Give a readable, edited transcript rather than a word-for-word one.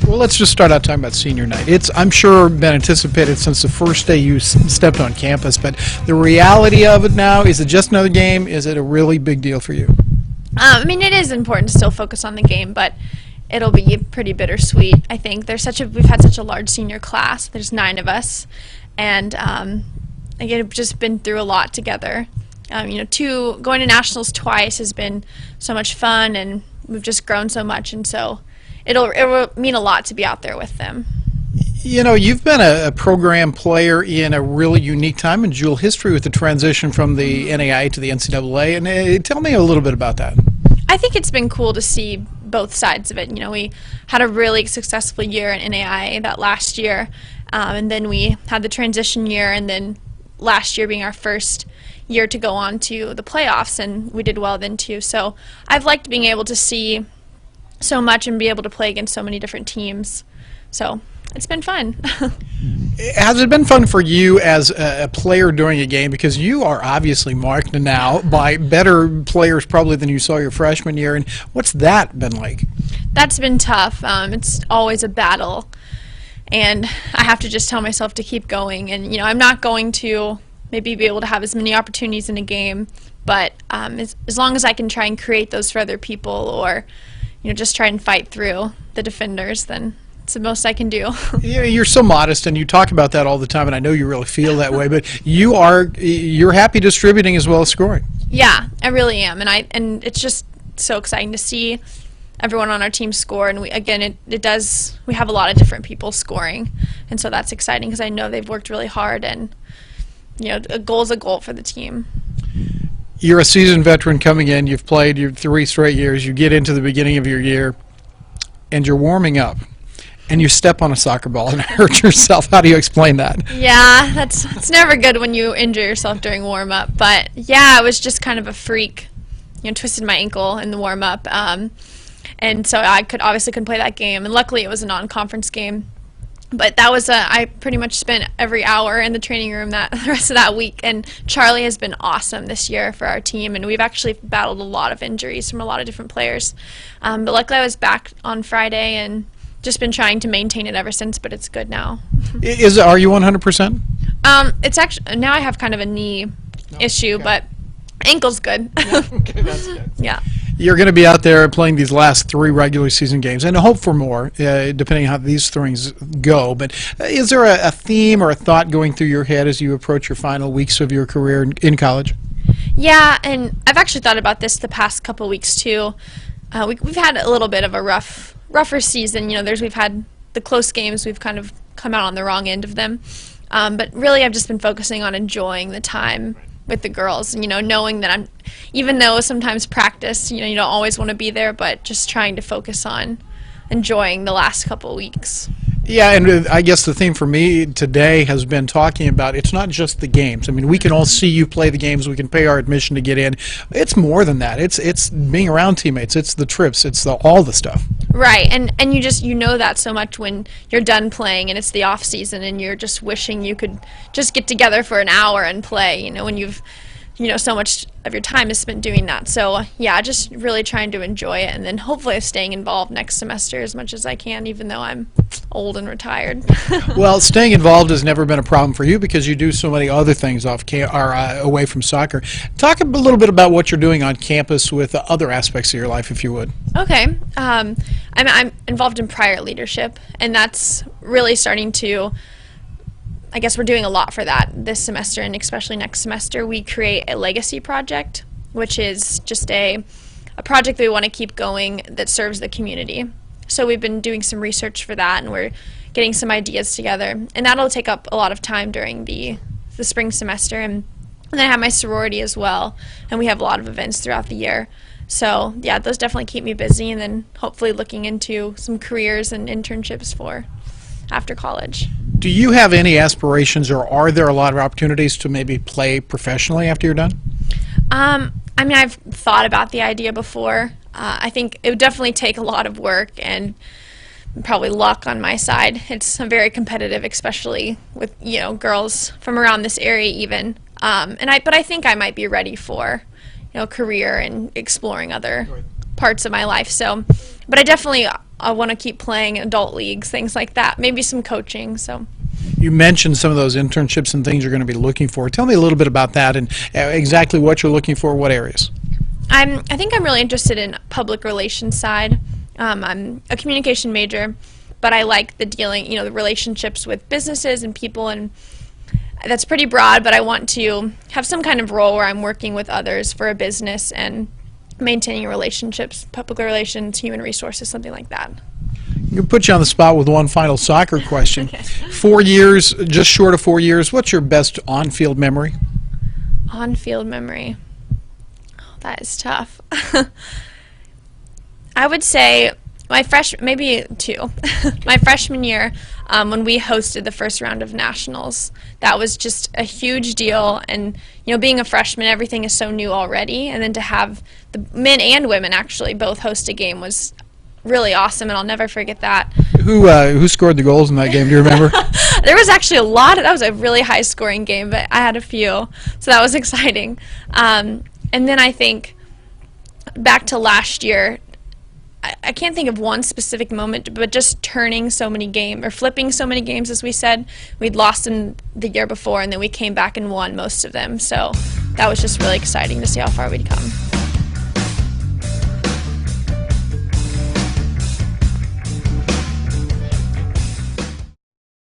Well, let's just start out talking about senior night. It's, I'm sure, been anticipated since the first day you stepped on campus, but the reality of it now, is it just another game? Is it a really big deal for you? I mean, it is important to still focus on the game, but it'll be pretty bittersweet. I think we've had such a large senior class. There's 9 of us, and again, we've just been through a lot together. Going to nationals twice has been so much fun, and we've just grown so much, and so it will mean a lot to be out there with them. You know, you've been a program player in a really unique time in Jewell history with the transition from the NAIA to the NCAA, and tell me a little bit about that. I think it's been cool to see both sides of it. We had a really successful year in NAIA that last year, and then we had the transition year, and then last year being our first year to go on to the playoffs, and we did well then too. So I've liked being able to see so much and be able to play against so many different teams. So it's been fun. Has it been fun for you as a player during a game? Because you are obviously marked now by better players probably than you saw your freshman year. And what's that been like? That's been tough. It's always a battle. And I have to just tell myself to keep going. And, I'm not going to maybe be able to have as many opportunities in a game. But as long as I can try and create those for other people, or just try and fight through the defenders, then it's the most I can do. Yeah, you're so modest, and you talk about that all the time, and I know you really feel that way. But you're happy distributing as well as scoring. Yeah, I really am, and it's just so exciting to see everyone on our team score. And we have a lot of different people scoring, and so that's exciting because I know they've worked really hard, and a goal is a goal for the team. You're a seasoned veteran coming in. You've played your 3 straight years. You get into the beginning of your year, and you're warming up, and you step on a soccer ball and hurt yourself. How do you explain that? Yeah, it's never good when you injure yourself during warm-up. But, yeah, it was just kind of a freak. Twisted my ankle in the warm-up. And so I obviously couldn't play that game. And luckily it was a non-conference game. But that was I pretty much spent every hour in the training room the rest of that week. And Charlie has been awesome this year for our team, and we've actually battled a lot of injuries from a lot of different players. But luckily I was back on Friday and just been trying to maintain it ever since. But it's good now. Are you 100%? It's actually now I have kind of a knee issue, okay. But ankle's good. Yeah, okay, that's good. Yeah. You're going to be out there playing these last 3 regular season games, and hope for more, depending on how these things go. But is there a theme or a thought going through your head as you approach your final weeks of your career in college? Yeah, and I've actually thought about this the past couple weeks too. We've had a little bit of a rougher season. We've had the close games. We've kind of come out on the wrong end of them. But really, I've just been focusing on enjoying the time with the girls, knowing that even though sometimes practice, you don't always want to be there, but just trying to focus on enjoying the last couple weeks. Yeah, and I guess the theme for me today has been talking about it's not just the games. I mean, we can all see you play the games. We can pay our admission to get in. It's more than that. It's being around teammates. It's the trips. It's all the stuff. Right, and you know that so much when you're done playing and it's the off season and you're just wishing you could just get together for an hour and play. When you've so much of your time is spent doing that. So yeah, just really trying to enjoy it, and then hopefully staying involved next semester as much as I can, even though I'm old and retired. Well, staying involved has never been a problem for you because you do so many other things away from soccer. Talk a little bit about what you're doing on campus with other aspects of your life, if you would. Okay. I'm involved in prior leadership, and that's really starting to, I guess we're doing a lot for that this semester, and especially next semester. We create a legacy project, which is just a project that we want to keep going that serves the community. So we've been doing some research for that, and we're getting some ideas together, and that'll take up a lot of time during the spring semester. And then I have my sorority as well, and we have a lot of events throughout the year. So yeah, those definitely keep me busy, and then hopefully looking into some careers and internships for after college. Do you have any aspirations, or are there a lot of opportunities to maybe play professionally after you're done? I mean, I've thought about the idea before. I think it would definitely take a lot of work and probably luck on my side. It's very competitive, especially with girls from around this area even. But I think I might be ready for a career and exploring other parts of my life. So, but I definitely want to keep playing adult leagues, things like that. Maybe some coaching. So. You mentioned some of those internships and things you're going to be looking for. Tell me a little bit about that and exactly what you're looking for, what areas. I think I'm really interested in public relations side. I'm a communication major, but I like the dealing, the relationships with businesses and people, and that's pretty broad, but I want to have some kind of role where I'm working with others for a business and maintaining relationships, public relations, human resources, something like that. I'm going to put you on the spot with one final soccer question. Okay. 4 years, just short of 4 years, what's your best on-field memory? On-field memory. Oh, that is tough. I would say maybe two. My freshman year, when we hosted the first round of nationals, that was just a huge deal. And being a freshman, everything is so new already, and then to have the men and women actually both host a game was really awesome, and I'll never forget that. Who scored the goals in that game? Do you remember? There was actually a lot. That was a really high-scoring game, but I had a few, so that was exciting. And then I think back to last year. I can't think of one specific moment, but just turning so many games, or flipping so many games, as we said. We'd lost in the year before, and then we came back and won most of them. So that was just really exciting to see how far we'd come.